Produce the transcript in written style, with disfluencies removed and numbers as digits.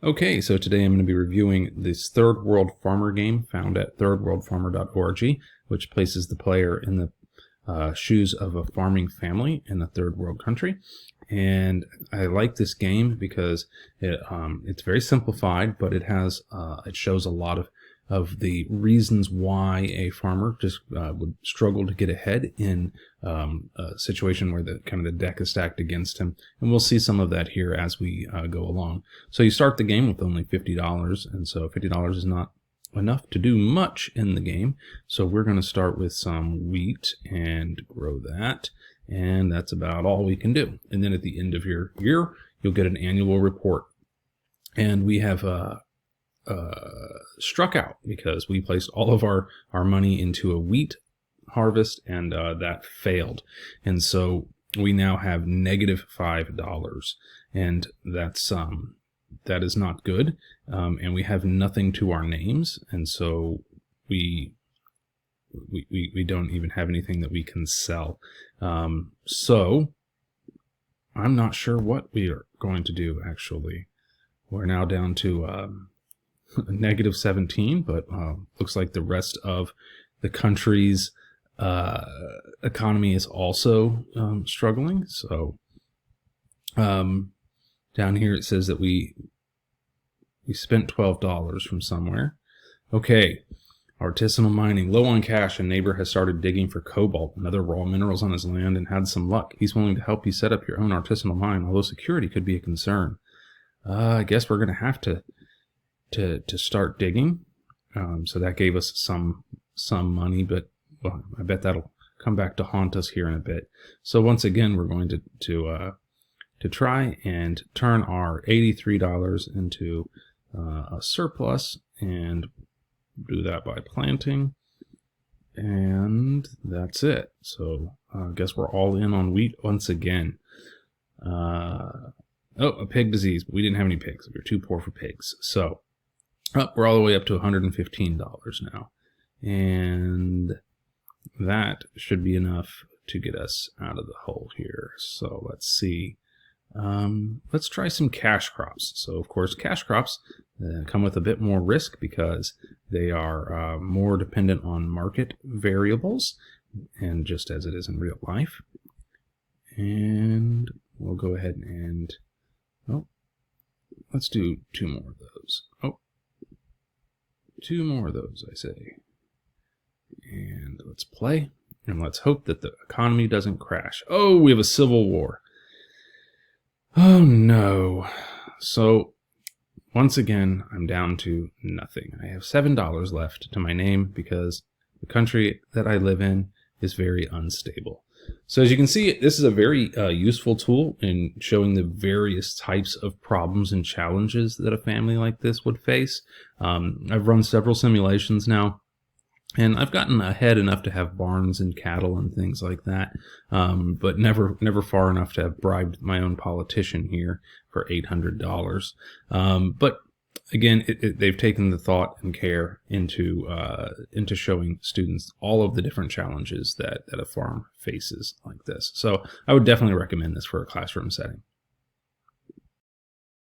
Okay, so today I'm going to be reviewing this Third World Farmer game found at thirdworldfarmer.org, which places the player in the shoes of a farming family in a third world country. And I like this game because it's very simplified, but it has it shows a lot of the reasons why a farmer just would struggle to get ahead in a situation where the deck is stacked against him. And we'll see some of that here as we go along. So you start the game with only $50, and so $50 is not enough to do much in the game. So we're going to start with some wheat and grow that. And that's about all we can do. And then at the end of your year, you'll get an annual report. And we have struck out because we placed all of our money into a wheat harvest, and that failed. And so we now have negative $5, and that is not good. And we have nothing to our names, and so we don't even have anything that we can sell. So I'm not sure what we are going to do, actually. We're now down to negative 17, but looks like the rest of the country's economy is also struggling. So down here it says that we spent $12 from somewhere. Okay, artisanal mining. Low on cash, a neighbor has started digging for cobalt and other raw minerals on his land and had some luck. He's willing to help you set up your own artisanal mine, although security could be a concern. I guess we're going to have to start digging. So that gave us some money, but well, I bet that'll come back to haunt us here in a bit. So once again, we're going to try and turn our $83 into a surplus, and do that by planting, and that's it. So I guess we're all in on wheat once again. Oh, a pig disease, but we didn't have any pigs. We were too poor for pigs. So we're all the way up to $115 now, and that should be enough to get us out of the hole here. So let's see. Let's try some cash crops. So of course, cash crops come with a bit more risk because they are more dependent on market variables, and just as it is in real life. And we'll go ahead and, oh, let's do two more of those. Oh, two more of those, I say. And let's play, and let's hope that the economy doesn't crash. Oh, we have a civil war. Oh no. So once again, I'm down to nothing. I have $7 left to my name because the country that I live in is very unstable. So as you can see, this is a very useful tool in showing the various types of problems and challenges that a family like this would face. I've run several simulations now, and I've gotten ahead enough to have barns and cattle and things like that, but never far enough to have bribed my own politician here for $800. But again, they've taken the thought and care into showing students all of the different challenges that a farm faces like this. So I would definitely recommend this for a classroom setting.